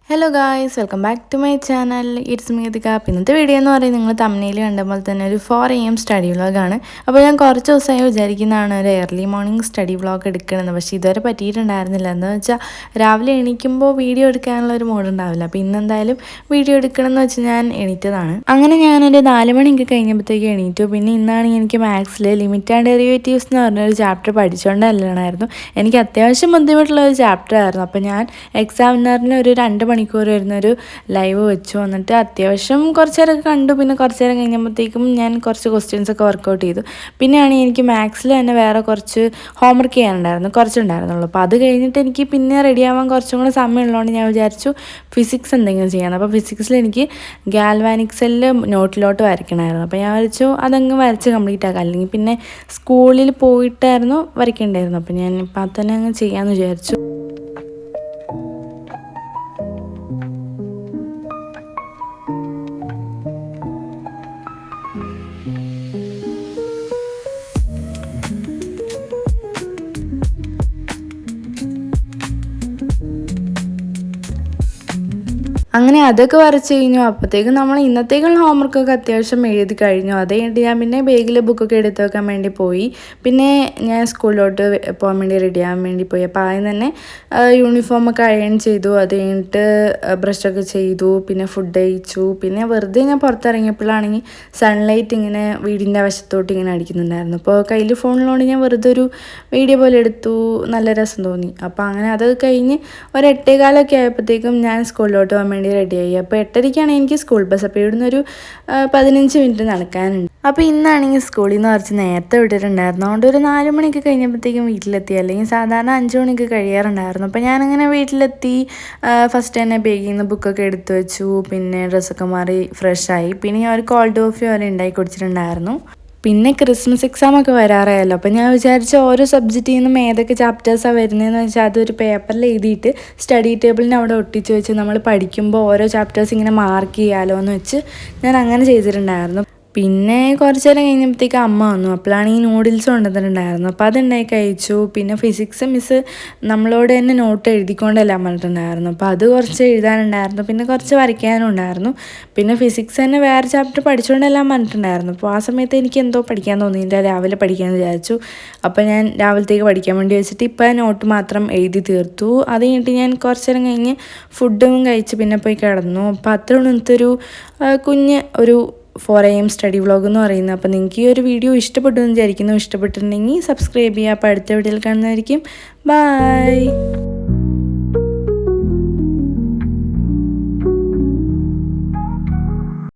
Hello guys, welcome back to my channel. It's Meethika. ഇന്നത്തെ video എന്ന് പറയുന്നത് നിങ്ങൾ തമ്മിൽ കണ്ട പോലെ തന്നെ ഒരു 4 AM സ്റ്റഡി വ്ളോഗാണ്. അപ്പോൾ ഞാൻ കുറച്ച് ദിവസമായി വിചാരിക്കുന്നതാണ് ഒരു ഏർലി മോർണിംഗ് സ്റ്റഡി വ്ളോഗ് എടുക്കണമെന്ന്. പക്ഷേ ഇതുവരെ പറ്റിയിട്ടുണ്ടായിരുന്നില്ല. എന്താ വെച്ചാൽ രാവിലെ എണീക്കുമ്പോൾ വീഡിയോ എടുക്കാനുള്ള ഒരു മൂഡ് ഉണ്ടാവില്ല. അപ്പോൾ ഇന്നെന്തായാലും വീഡിയോ എടുക്കണമെന്ന് വെച്ച് ഞാൻ എണീറ്റതാണ്. അങ്ങനെ ഞാനൊരു 4 മണിയൊക്കെ കഴിഞ്ഞപ്പോഴത്തേക്ക് എണീറ്റു. പിന്നെ ഇന്നാണെങ്കിൽ എനിക്ക് മാത്സിൽ ലിമിറ്റ് ആൻഡ് ഡെറിവേറ്റീവ്സ് എന്ന് പറഞ്ഞൊരു ചാപ്റ്റർ പഠിച്ചുകൊണ്ടല്ലായിരുന്നു. എനിക്ക് അത്യാവശ്യം ബുദ്ധിമുട്ടുള്ള ഒരു ചാപ്റ്റർ ആയിരുന്നു. അപ്പോൾ ഞാൻ എക്സാമിനറിന് ഒരു 2 മണിക്കൂർ വരുന്നൊരു ലൈവ് വെച്ചു. വന്നിട്ട് അത്യാവശ്യം കുറച്ച് നേരമൊക്കെ കണ്ടു. പിന്നെ കുറച്ച് നേരം കഴിഞ്ഞപ്പോഴത്തേക്കും ഞാൻ കുറച്ച് ക്വസ്റ്റ്യൻസൊക്കെ വർക്കൗട്ട് ചെയ്തു. പിന്നെയാണ് എനിക്ക് മാത്സിൽ തന്നെ വേറെ കുറച്ച് ഹോംവർക്ക് ചെയ്യാനുണ്ടായിരുന്നു, കുറച്ചുണ്ടായിരുന്നുള്ളൂ. അപ്പോൾ അത് കഴിഞ്ഞിട്ട് എനിക്ക് പിന്നെ റെഡിയാവാൻ കുറച്ചും കൂടെ സമയമുള്ളതുകൊണ്ട് ഞാൻ വിചാരിച്ചു ഫിസിക്സ് എന്തെങ്കിലും ചെയ്യാമെന്ന്. അപ്പോൾ ഫിസിക്സിൽ എനിക്ക് ഗാൽവാനിക് സെല്ല് നോട്ടിലോട്ട് വരയ്ക്കണമായിരുന്നു. അപ്പോൾ ഞാൻ വിചാരിച്ചു അതങ്ങ് വരച്ച് കംപ്ലീറ്റ് ആക്കാം, അല്ലെങ്കിൽ പിന്നെ സ്കൂളിൽ പോയിട്ടായിരുന്നു വരയ്ക്കേണ്ടായിരുന്നു. അപ്പോൾ ഞാൻ ഇപ്പം അത് തന്നെ അങ്ങ് ചെയ്യാമെന്ന് വിചാരിച്ചു. അങ്ങനെ അതൊക്കെ വരച്ച് കഴിഞ്ഞു. അപ്പോഴത്തേക്കും നമ്മൾ ഇന്നത്തേക്കുള്ള ഹോംവർക്കൊക്കെ അത്യാവശ്യം എഴുതി കഴിഞ്ഞു. അത് കഴിഞ്ഞിട്ട് ഞാൻ പിന്നെ ബാഗിലെ ബുക്കൊക്കെ എടുത്ത് വെക്കാൻ വേണ്ടി പോയി. പിന്നെ ഞാൻ സ്കൂളിലോട്ട് പോകാൻ വേണ്ടി റെഡി ആകാൻ വേണ്ടി പോയി. അപ്പോൾ ആദ്യം തന്നെ യൂണിഫോമൊക്കെ അയൺ ചെയ്തു. അത് കഴിഞ്ഞിട്ട് ബ്രഷൊക്കെ ചെയ്തു. പിന്നെ ഫുഡ് കഴിച്ചു. പിന്നെ വെറുതെ ഞാൻ പുറത്തിറങ്ങിയപ്പോഴാണെങ്കിൽ സൺലൈറ്റ് ഇങ്ങനെ വീടിൻ്റെ വശത്തോട്ട് ഇങ്ങനെ അടിക്കുന്നുണ്ടായിരുന്നു. അപ്പോൾ കയ്യിൽ ഫോണിലോണ്ട് ഞാൻ വെറുതെ ഒരു വീഡിയോ പോലെ എടുത്തു. നല്ല രസം തോന്നി. അപ്പോൾ അങ്ങനെ അത് കഴിഞ്ഞ് ഒരു 8:15 ആയപ്പോഴത്തേക്കും ഞാൻ സ്കൂളിലോട്ട് പോകാൻ വേണ്ടി റെഡിയായി. അപ്പോൾ 8:30 എനിക്ക് സ്കൂൾ ബസ്. അപ്പോൾ ഇവിടുന്ന് ഒരു 15 മിനിറ്റ് നടക്കാനുണ്ട്. അപ്പോൾ ഇന്നാണെങ്കിൽ സ്കൂളിൽ നിന്ന് കുറച്ച് നേരത്തെ വിട്ടിട്ടുണ്ടായിരുന്നു. അതുകൊണ്ട് ഒരു 4 മണിയൊക്കെ കഴിഞ്ഞപ്പോഴത്തേക്കും വീട്ടിലെത്തി. അല്ലെങ്കിൽ സാധാരണ 5 മണിക്ക് കഴിയാറുണ്ടായിരുന്നു. അപ്പോൾ ഞാനങ്ങനെ വീട്ടിലെത്തി. ഫസ്റ്റ് തന്നെ ബാഗിൽ നിന്ന് ബുക്കൊക്കെ എടുത്തു വെച്ചു. പിന്നെ ഡ്രസ്സൊക്കെ മാറി ഫ്രഷായി. പിന്നെ ഞാൻ ഒരു കോൾഡ് കോഫി വരെ ഉണ്ടാക്കി കുടിച്ചിട്ടുണ്ടായിരുന്നു. പിന്നെ ക്രിസ്മസ് എക്സാമൊക്കെ വരാറായല്ലോ. അപ്പോൾ ഞാൻ വിചാരിച്ചു ഓരോ സബ്ജക്റ്റിൽ നിന്നും ഏതൊക്കെ ചാപ്റ്റേഴ്സാണ് വരുന്നതെന്ന് വെച്ചാൽ അതൊരു പേപ്പറിൽ എഴുതിയിട്ട് സ്റ്റഡി ടേബിളിന് അവിടെ ഒട്ടിച്ച് വെച്ച് നമ്മൾ പഠിക്കുമ്പോൾ ഓരോ ചാപ്റ്റേഴ്സ് ഇങ്ങനെ മാർക്ക് ചെയ്യാമല്ലോ എന്ന് വെച്ച് ഞാൻ അങ്ങനെ ചെയ്തിട്ടുണ്ടായിരുന്നു. പിന്നെ കുറച്ച് നേരം കഴിഞ്ഞപ്പോഴത്തേക്ക് അമ്മ വന്നു. അപ്പോഴാണ് ഈ നൂഡിൽസ് കൊണ്ടുവന്നിട്ടുണ്ടായിരുന്നു. അപ്പോൾ അതുണ്ടായി കഴിച്ചു. പിന്നെ ഫിസിക്സ് മിസ്സ് നമ്മളോട് തന്നെ നോട്ട് എഴുതിക്കൊണ്ടെല്ലാം പറഞ്ഞിട്ടുണ്ടായിരുന്നു. അപ്പോൾ അത് കുറച്ച് എഴുതാനുണ്ടായിരുന്നു. പിന്നെ കുറച്ച് വരയ്ക്കാനും ഉണ്ടായിരുന്നു. പിന്നെ ഫിസിക്സ് തന്നെ വേറെ ചാപ്റ്റർ പഠിച്ചുകൊണ്ടെല്ലാം പറഞ്ഞിട്ടുണ്ടായിരുന്നു. അപ്പോൾ ആ സമയത്ത് എനിക്ക് എന്തോ പഠിക്കാൻ തോന്നിയില്ല. രാവിലെ പഠിക്കാമെന്ന് വിചാരിച്ചു. അപ്പോൾ ഞാൻ രാവിലത്തേക്ക് പഠിക്കാൻ വേണ്ടി വെച്ചിട്ട് ഇപ്പോൾ നോട്ട് മാത്രം എഴുതി തീർത്തു. അത് കഴിഞ്ഞിട്ട് ഞാൻ കുറച്ച് നേരം കഴിഞ്ഞ് ഫുഡും കഴിച്ച് പിന്നെ പോയി കിടന്നു. അപ്പോൾ അത്ര ഇന്നത്തെ കുഞ്ഞ് ഒരു 4 AM സ്റ്റഡി വ്ളോഗ് എന്ന് പറയുന്നത്. അപ്പോൾ നിങ്ങൾക്ക് ഈ ഒരു വീഡിയോ ഇഷ്ടപ്പെട്ടു എന്ന് വിചാരിക്കുന്നു. ഇഷ്ടപ്പെട്ടിട്ടുണ്ടെങ്കിൽ സബ്സ്ക്രൈബ് ചെയ്യുക. അപ്പോൾ അടുത്ത വീഡിയോയിൽ കാണുന്നതായിരിക്കും. ബൈ.